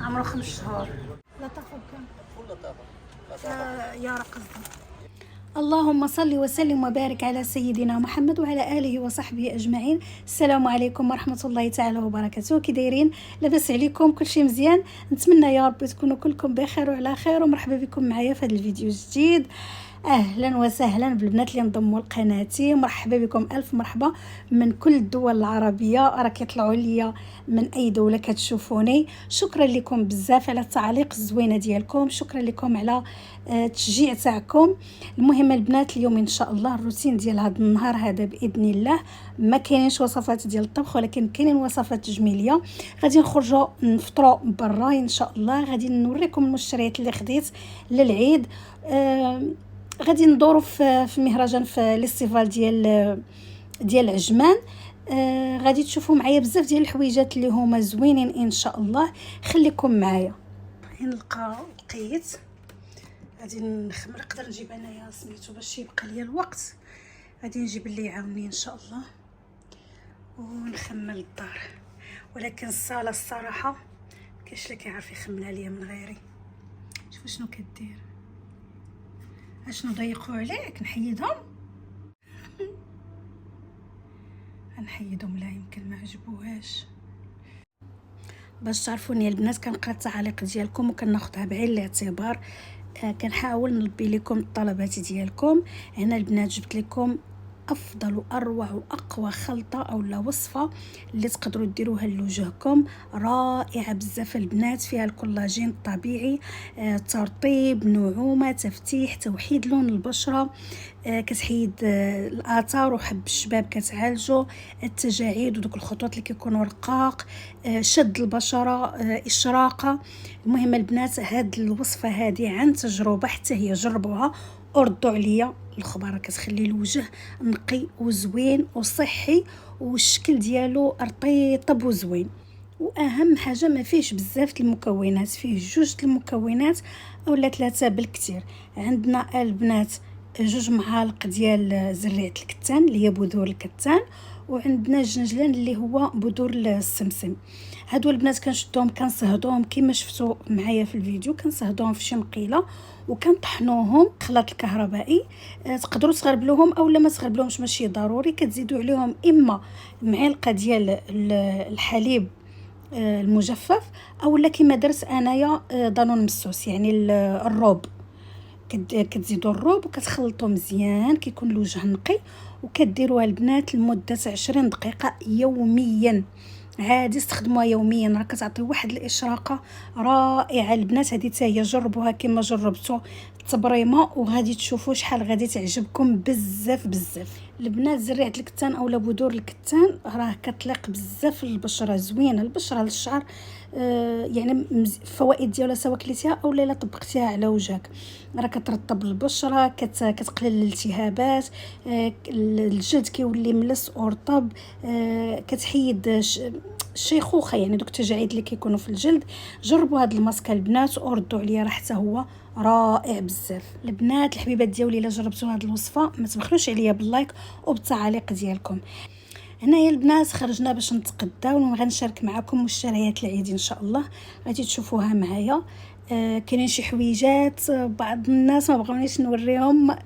عمره 5 شهور. لطافة بكام؟ يا قصدي. اللهم صل وسلم وبارك على سيدنا محمد وعلى اله وصحبه اجمعين. السلام عليكم ورحمه الله تعالى وبركاته. كي دايرين؟ لاباس عليكم؟ كلشي مزيان؟ نتمنى يا رب تكونوا كلكم بخير وعلى خير، ومرحبا بكم معايا في هذا الفيديو الجديد. اهلا وسهلا بالبنات اللي انضموا لقناتي، مرحبا بكم، الف مرحبا من كل الدول العربيه، راه كيطلعوا ليا من اي دوله كتشوفوني. شكرا لكم بزاف على التعليق الزوينه ديالكم، شكرا لكم على التشجيع تاعكم. المهم البنات، اليوم ان شاء الله الروتين ديال هذا النهار هذا باذن الله ما كاينينش وصفات ديال الطبخ، ولكن كاينين وصفات تجميليه. غادي نخرجوا نفطروا برا ان شاء الله. غادي نوريكم المشتريات اللي خديت للعيد. غادي ندوروا في مهرجان في الاستيفال ديال عجمان. غادي تشوفوا معايا بزاف ديال الحويجات اللي هما زوينين ان شاء الله. خليكم معايا. نلقى لقيت غادي نخمر، نقدر نجيب انايا سميتو باش يبقى ليا الوقت. غادي نجيب اللي يعاوني ان شاء الله ونخمر الدار، ولكن الصاله الصراحه كاش اللي كيعرف يخملها ليا من غيري. شوفوا شنو كدير، اشنو ضيقوا عليك؟ نحيدهم نحيدهم، لا يمكن ما عجبوهاش. باش تعرفوني البنات كنقرا التعاليق ديالكم وكناخذها بعين الاعتبار. كنحاول نلبي لكم الطلبات ديالكم. هنا البنات جبت لكم افضل واروع واقوى خلطه اولا وصفه اللي تقدروا ديروها لوجهكم، رائعه بزاف البنات. فيها الكولاجين الطبيعي، ترطيب، نعومه، تفتيح، توحيد لون البشره، كتحيد الاثار وحب الشباب، كتعالجو التجاعيد ودوك الخطوط اللي كيكونوا رقاق، شد البشره، اشراقه. المهم البنات هاد الوصفه هذه عن تجربه، حتى هي جربوها وردوا عليا الخبر. كتخلي الوجه نقي وزوين وصحي، والشكل ديالو رطيب وزوين. واهم حاجه ما فيهش بزاف المكونات، فيه 2 المكونات اولا 3 بالكثير. عندنا البنات 2 معالق ديال زريعه الكتان اللي هي بذور الكتان، وعندنا الجنجلان اللي هو بذور السمسم. هادو البنات كنشدوهم كنصهدوهم كما شفتوا معايا في الفيديو، كنصهدوهم في شي مقيله وكنطحنوهم خلاط الكهربائي. تقدروا تغربلوهم اولا ما تغربلوهمش، ماشي ضروري. كتزيدوا عليهم اما معلقه ديال الحليب المجفف، اولا كما درت انايا دانون مسوس، يعني الروب. كتزيدوا الروب وكتخلطوا مزيان، كيكون الوجه نقي. وكديروها البنات لمده 20 دقيقه يوميا. عادي استخدموها يوميا، راه كتعطي واحد الاشراقه رائعه البنات. هذه حتى هي جربوها كما جربتوا التبريمه وغادي تشوفوا شحال غادي تعجبكم بزاف بزاف. البنات زريعه الكتان اولا بذور الكتان راه كتليق بزاف للبشره، زوينه البشره للشعر. يعني الفوائد ديالها سواء كليتيها او لا طبقتيها على وجهك، راه كترطب البشره، كتقلل الالتهابات، الجلد كيولي ملس ورطب، كتحيد الشيخوخه، يعني دوك التجاعيد اللي كيكونوا في الجلد. جربوا هذا الماسك البنات وردوا عليا، راه حتى هو رائع بزاف. البنات الحبيبات ديالي، الا جربتوا هذه الوصفه ما تبخلوش عليا باللايك وبالتعاليق ديالكم. هنايا البنات خرجنا باش نتغداو، وغنشارك معكم مشتريات العيد ان شاء الله، غادي تشوفوها معايا. كاينين شي حويجات بعض الناس ما بغاونيش نوريهم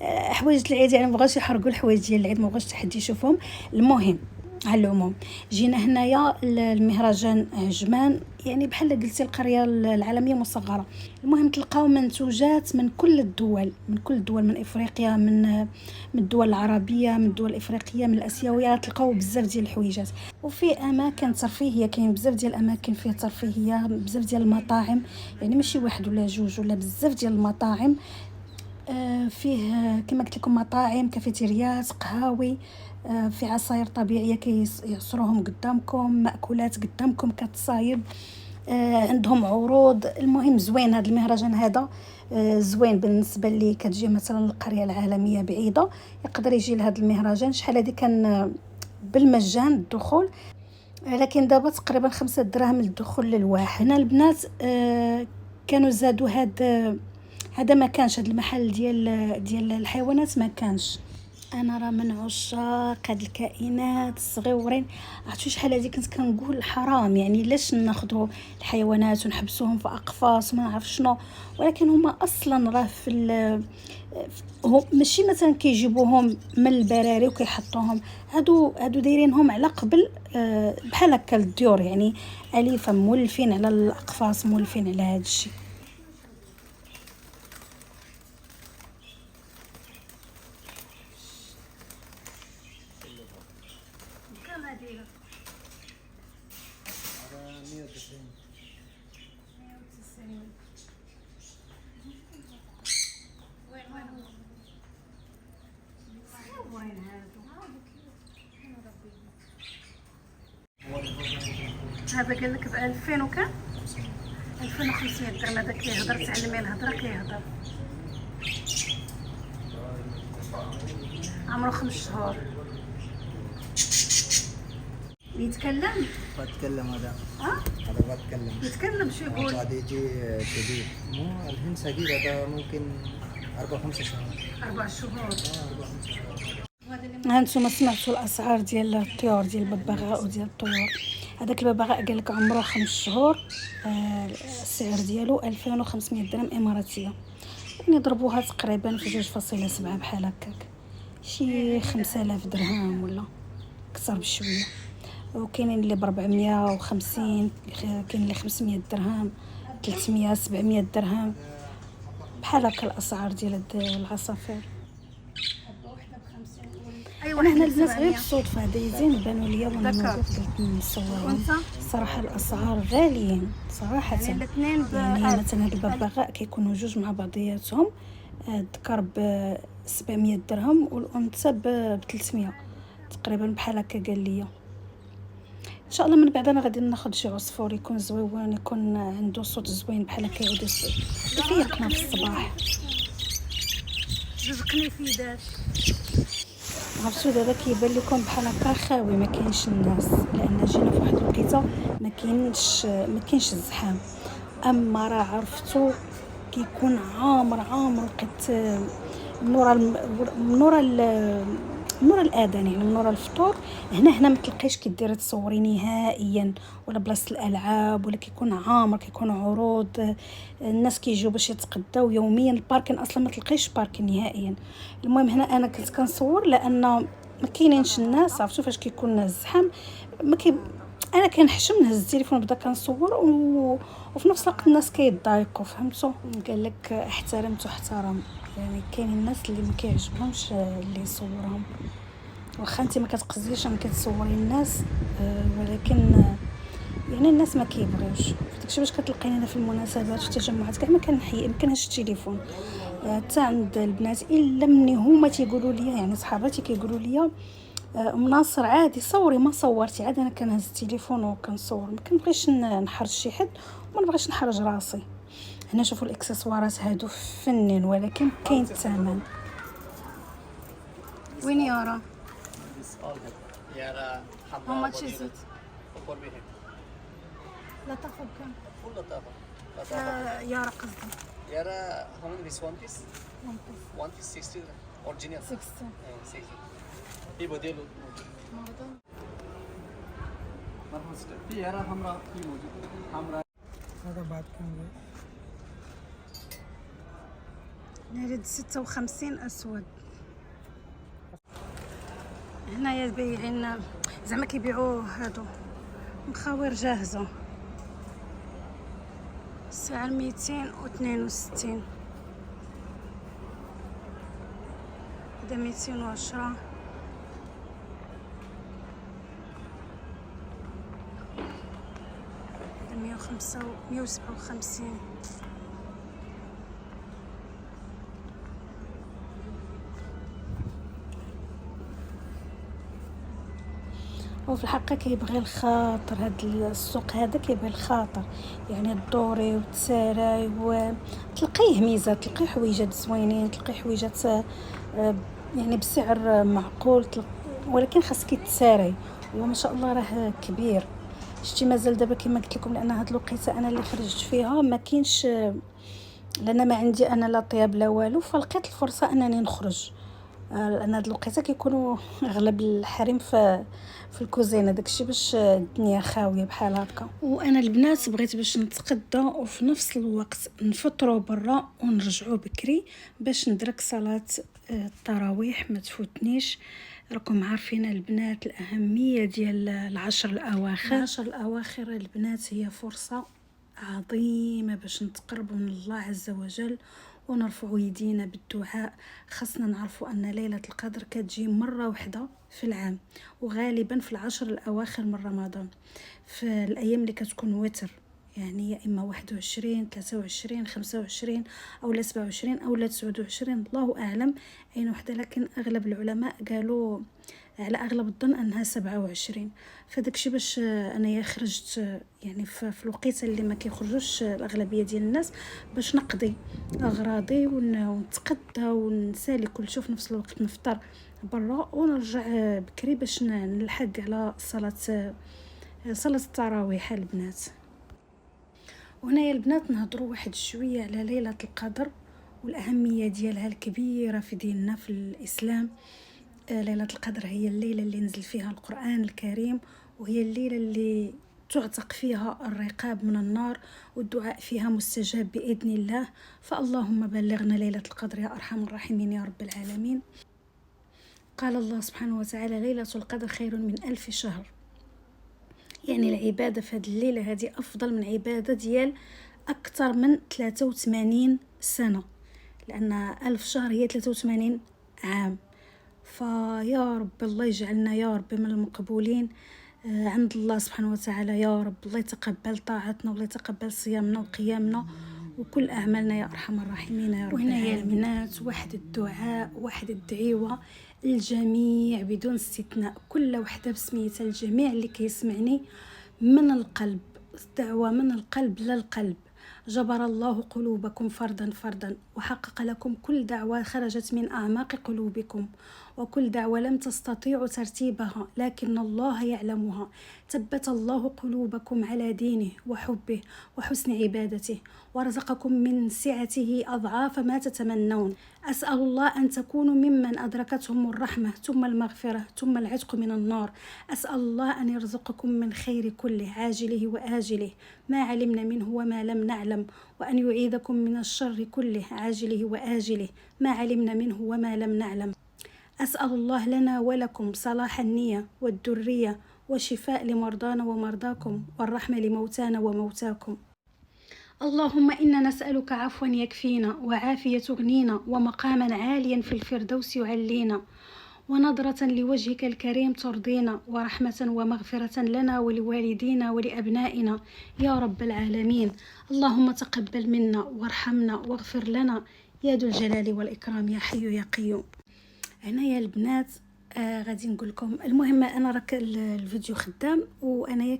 حوايج العيد، يعني ما بغاوش يحرقوا الحوايج ديال العيد، ما بغاوش حد يشوفهم. المهم على العموم جينا هنايا المهرجان عجمان، يعني بحال قلتي القريه العالميه مصغره. المهم تلقاو منتوجات من كل الدول، من افريقيا، من الدول العربيه، من الدول الافريقيه، من الاسيويه. تلقاو بزاف ديال الحويجات. وفي اماكن ترفيهيه، كاين بزاف ديال الاماكن فيها ترفيهيه، بزاف ديال المطاعم، يعني ماشي واحد ولا 2 ولا بزاف ديال المطاعم. فيه كما قلت لكم مطاعم، كافيتريات، قهاوي، في عصاير طبيعيه كيعصروهم قدامكم، مأكولات قدامكم كتصايب، عندهم عروض. المهم زوين هذا المهرجان هذا، زوين بالنسبه لي. كتجي مثلا القريه العالميه بعيده يقدر يجي لهذا المهرجان. شحال هذه كان بالمجان الدخول، لكن دابا تقريبا 5 دراهم للدخول للواحد. هنا البنات كانوا زادوا هذا ما كانش، هذا المحل ديال الحيوانات ما كانش. انا راه من عشاق هاد الكائنات الصغيورين. عرفتوا شحال هادي كنت كنقول حرام، يعني لاش ناخذوا الحيوانات ونحبسوهم في اقفاص ما نعرف شنو، ولكن هما اصلا راه في هو ماشي مثلا كيجيبوهم من البراري وكيحطوهم، هادو دايرينهم على قبل بحال هكا الديور، يعني اليفه مولفين على الاقفاص، مولفين على هاد الشيء. كم هادي؟ على 190. 190. وين وين هادو؟ هذا قال لك ب 2000 وكم؟ 2500 درهم. هذا كيهضر، تعلمي الهضره كيهضر. عمره 5 شهور. يتكلم؟ بتكلم هذا. هذا بتكلم. يتكلم شو يقول؟ بعد يجي جديد. مو الحين صغير، هذا ممكن 4-5 شهور. 4 شهور. 4-5 شهور. هانتوما سمعتوا الاسعار ديال الطيور، ديال الببغاء وديال الطيور. هذاك الببغاء قال لك عمره 5 شهور، السعر ديالو 2500 درهم اماراتيه، يعني ضربوها تقريبا في 2.7 بحال هكاك، شي 5000 درهم ولا اكثر بشويه. وكاينين اللي ب 450، كاين اللي 500 درهم، 300، 700 درهم، بحال هكا الاسعار ديال العصافير. ايوا حنا البنات غير بالصدفه هذا يزين بانوا ليا وانا موقف قلت نصورهم. الصراحه الاسعار غاليين صراحه، يعني الاثنين يعني مثلا هاد الببغاء كيكونوا جوج مع بعضياتهم، الذكر ب 700 درهم والانثى ب 300 تقريبا بحال هكا قال لي. ان شاء الله من بعد انا غادي ناخذ شي عصفور يكون زويون، يكون عنده صوت زوين بحال هكا يعود يفيقنا في الصباح. رزقني في داش. عرفتوا دابا كيبان لكم بحال هكا خاوي، ما كاينش الناس، لان جينا في واحد الوقيته ما كاينش الزحام. اما راه عرفتوا كيكون عامر لقيت من نورا الاذان، يعني من نورا الفطور. هنا ما تلقايش كديري تصوري نهائيا، ولا بلاصه الالعاب، ولا كيكون عامر، كيكون عروض، الناس كيجيو باش يتقداو يوميا. الباركين اصلا ما تلقايش باركين نهائيا. المهم هنا انا كنت كنصور لان ما كاينينش الناس. عرفتوا فاش كيكون الزحام انا كنحشم نهز التليفون نبدا كنصور وفي نفس الوقت الناس كيتضايقوا، فهمتوا؟ قال لك احترمت واحترم، يعني كاين الناس اللي ما كيعجبهمش اللي يصورهم، واخا انت ما كتقصديش انك تصوري الناس، ولكن يعني الناس ما كيبغيوش. داكشي باش كتلقيني انا في المناسبات في التجمعات كاع ما كنهش التليفون حتى عند البنات، الا مني هما تيقولوا لي، يعني صحاباتي كيقولوا لي مناصر عادي صوري، ما صورتي عادي، انا كنهز التليفون وكنصور، ما كنبغيش نحرج شي حد وما نبغيش نحرج راسي. هنا شوفوا الاكسسوارات هادو فنين، ولكن كاين الثمن. وين يارا؟ يارا How much is it? لا تاخذ كم؟ كل طابة. يارا قصدي. يارا how many this one piece? One piece 60 original. 60. 60. في بديل مرحبا. في يارا حمراء في موجود حمراء. هذا بعد كم؟ نريد 56 اسود. هنايا بايعين زعما كيبيعوا هادو مخاوير جاهزه، السعر 262. هذا 210. هذا 105 157. وفي الحقيقه كيبغي الخاطر، هذا السوق هذا كيبغي الخاطر، يعني الدوري والتساراي، وتلقيه ميزات، تلقيه حويجات زوينين، تلقيه حويجات يعني بسعر معقول، ولكن خاصك يتساراي. وما شاء الله راه كبير. شتي مازال دابا كما قلت لكم، لان هاد الوقيته انا اللي خرجت فيها ما كاينش، لان ما عندي انا لا طياب لا والو، فلقيت الفرصه انني نخرج. لان هاد الوقيته كيكونوا اغلب الحريم في الكوزينه، داكشي باش الدنيا خاويه بحال هكا. وانا البنات بغيت باش نتقدى وفي نفس الوقت نفطروا برا ونرجعوا بكري باش ندرك صلاه التراويح ما تفوتنيش. راكم عارفين البنات الاهميه ديال العشر الاواخر. العشر الاواخر البنات هي فرصه عظيمه باش نتقربوا من الله عز وجل ونرفعوا يدينا بالدعاء. خاصنا نعرفوا ان ليله القدر كتجي مره واحده في العام، وغالبا في العشر الاواخر من رمضان، في الايام اللي كتكون وتر، يعني يا اما 21 23 25 او 27 او 29، الله اعلم اين وحده، لكن اغلب العلماء قالوا على اغلب الظن انها 27. فداكشي باش انايا خرجت يعني في الوقيته اللي ما كيخرجوش الاغلبيه ديال الناس، باش نقضي اغراضي ونتقدى ونسالي كل شيء في نفس الوقت، نفطر برا ونرجع بكري باش نلحق على صلاه التراويح البنات. وهنايا البنات نهضروا واحد شويه على ليله القدر والاهميه ديالها الكبيره في ديننا في الاسلام. ليله القدر هي الليله اللي نزل فيها القرآن الكريم، وهي الليله اللي تعتق فيها الرقاب من النار، والدعاء فيها مستجاب بإذن الله. فاللهم بلغنا ليلة القدر يا أرحم الراحمين يا رب العالمين. قال الله سبحانه وتعالى: ليلة القدر خير من 1000 شهر. يعني العبادة في هذه الليلة هذه أفضل من عبادة ديال أكثر من 83 سنة، لأن 1000 شهر هي 83 عام. فيا رب الله يجعلنا يا رب من المقبولين عند الله سبحانه وتعالى. يا رب الله يتقبل طاعتنا والله يتقبل صيامنا وقيامنا وكل أعمالنا يا أرحم الراحمين يا رب. وهنا يا البنات واحد الدعاء واحد الدعوة الجميع بدون استثناء، كل وحدة بسميتها، الجميع اللي كيسمعني من القلب، دعوة من القلب للقلب. جبر الله قلوبكم فردا فردا وحقق لكم كل دعوة خرجت من أعماق قلوبكم، وكل دعوة لم تستطيعوا ترتيبها لكن الله يعلمها. ثبت الله قلوبكم على دينه وحبه وحسن عبادته، ورزقكم من سعته أضعاف ما تتمنون. أسأل الله أن تكونوا ممن أدركتهم الرحمة ثم المغفرة ثم العتق من النار. أسأل الله أن يرزقكم من خير كله عاجله وآجله ما علمنا منه وما لم نعلم، وأن يعيذكم من الشر كله عاجله وآجله ما علمنا منه وما لم نعلم. أسأل الله لنا ولكم صلاح النية والذرية وشفاء لمرضانا ومرضاكم والرحمة لموتانا وموتاكم. اللهم إنا نسألك عفوا يكفينا وعافية تغنينا ومقاما عاليا في الفردوس يعلينا ونظرة لوجهك الكريم ترضينا ورحمة ومغفرة لنا ولوالدينا ولأبنائنا يا رب العالمين. اللهم تقبل منا وارحمنا واغفر لنا يا ذو الجلال والإكرام يا حي يا قيوم. هنا يا البنات غادي نقول لكم، المهم انا راك الفيديو خدام وانايا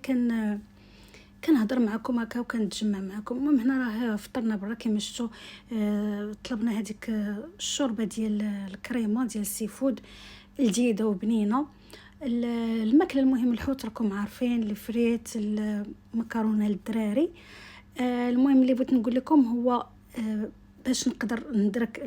كنهضر معكم هكا وكنتجمع معكم. المهم هنا راه فطرنا برا كما شفتوا. طلبنا هذيك الشوربه ديال الكريمه ديال السي فود الجديده وبنينه. الماكله المهم الحوت راكم عارفين، الفريت، المكرونه للدراري. المهم اللي بغيت نقول لكم هو باش نقدر ندرك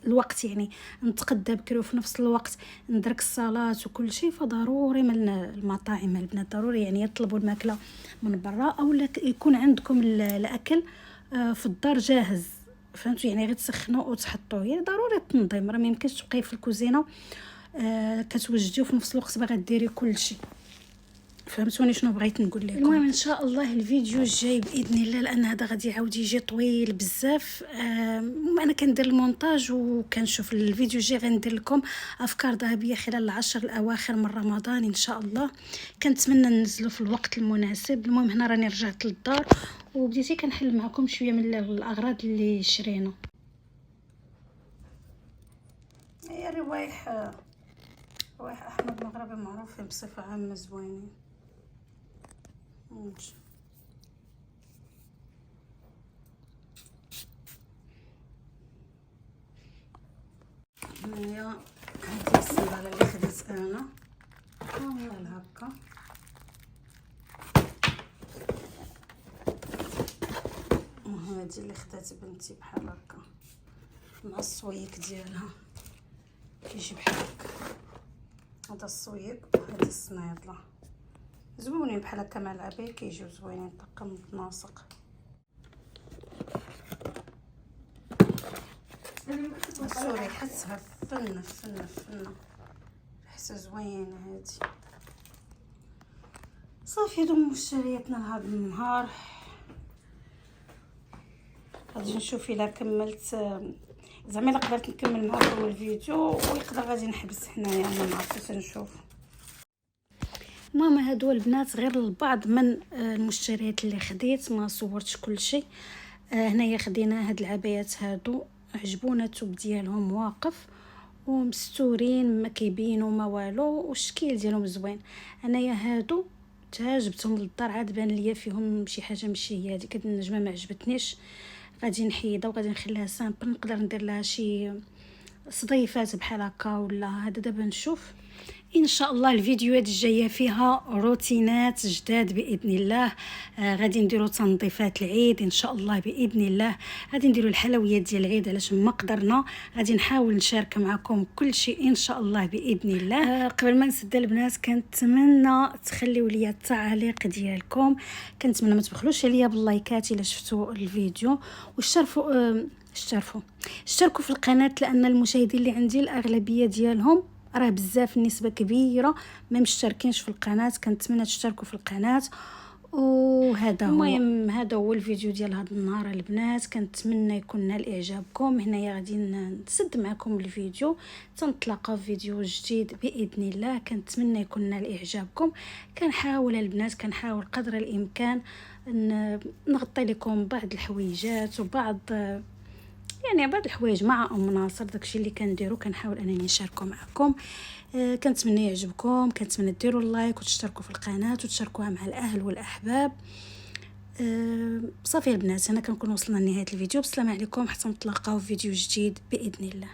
الوقت يعني نتقدى بكري وفي نفس الوقت ندرك الصلاة وكل شيء، فضروري من المطاعم البنات، ضروري يعني يطلبوا الماكلة من برا او يكون عندكم الاكل في الدار جاهز، فهمتوا؟ يعني غير تسخنوا وتحطوه، يعني ضروري التنظيم، راه ما يمكنش تبقاي في الكوزينه كتوجدي وفي نفس الوقت باغا ديري كل شيء. فهمتوني شنو بغيت نقول لكم؟ المهم ان شاء الله الفيديو الجاي باذن الله، لان هذا غادي يعاود يجي طويل بزاف. انا كندير المونتاج وكنشوف الفيديو الجاي غندير لكم افكار ذهبيه خلال العشر الاواخر من رمضان ان شاء الله. كنتمنى ننزلوا في الوقت المناسب. المهم هنا راني رجعت للدار وبديتي كنحل معكم شويه من الاغراض اللي شرينا. هي روايح احمد مغربي معروفين بصفه عامه زوينين. هنايا هذه السندالة اللي خديت انا بحال هكا، وهذه اللي خدات بنتي بحال هكا مع الصويك ديالها. كيجي بحال هكا. هذا الصويب وهذه الصنيدله زوينين بحال هكا مع العباية، كيجيو زوينين طاقم متناسق. الصورة حسها فنه ريحتها زوينه هادي. صافي هادو مشترياتنا لهذا النهار. غادي نشوف الا كملت، زعما الا قدرت نكمل معكم الفيديو ويقدر غادي نحبس حنايا، ما عرفتش نشوف. المهم هادو البنات غير البعض من المشتريات اللي خديت، ما صورتش كل شيء. هنايا خدينا هاد العبايات هادو، عجبونا الثوب ديالهم واقف ومستورين، ما كيبينوا ما والو، والشكل ديالهم زوين. انايا هادو تعجبتهم للدار، عاد بان ليا فيهم شي حاجه ماشي هي هذيك النجمه، ما عجبتنيش. غادي نحيدها وغادي نخليها سامبل، نقدر ندير لها شي صديفات بحال هكا ولا هذا. دابا نشوف ان شاء الله الفيديوهات الجايه فيها روتينات جداد باذن الله. غادي نديروا تنظيفات العيد ان شاء الله باذن الله، غادي نديروا الحلويات ديال العيد علاش ما قدرنا. غادي نحاول نشارك معكم كل شيء ان شاء الله باذن الله. قبل ما نسد البنات كنتمنى تخليوا لي التعاليق ديالكم، كنتمنى ما تبخلوش عليا باللايكات الا شفتوا الفيديو، اشتركوا في القناه، لان المشاهدين اللي عندي الاغلبيه ديالهم راه بزاف، النسبه كبيره ما مشتركينش في القناه. كنتمنى تشتركوا في القناه. وهذا هو المهم، هذا هو الفيديو ديال هذا النهار البنات. كنتمنى يكون نال اعجابكم. هنايا غادي نسد معكم الفيديو، تنتلاقاو في فيديو جديد باذن الله. كنتمنى يكون نال اعجابكم. كنحاول البنات، كنحاول قدر الامكان نغطي لكم بعض الحويجات وبعض بعض الحوايج مع ام ناصر. داكشي اللي كنديرو كنحاول انني نشاركو معكم. كنتمنى يعجبكم، كنتمنى ديروا اللايك وتشتركوا في القناه وتشاركوها مع الاهل والاحباب. صافي البنات، انا كنكون وصلنا لنهايه الفيديو. بسلام عليكم، حتى نتلاقاو في فيديو جديد باذن الله.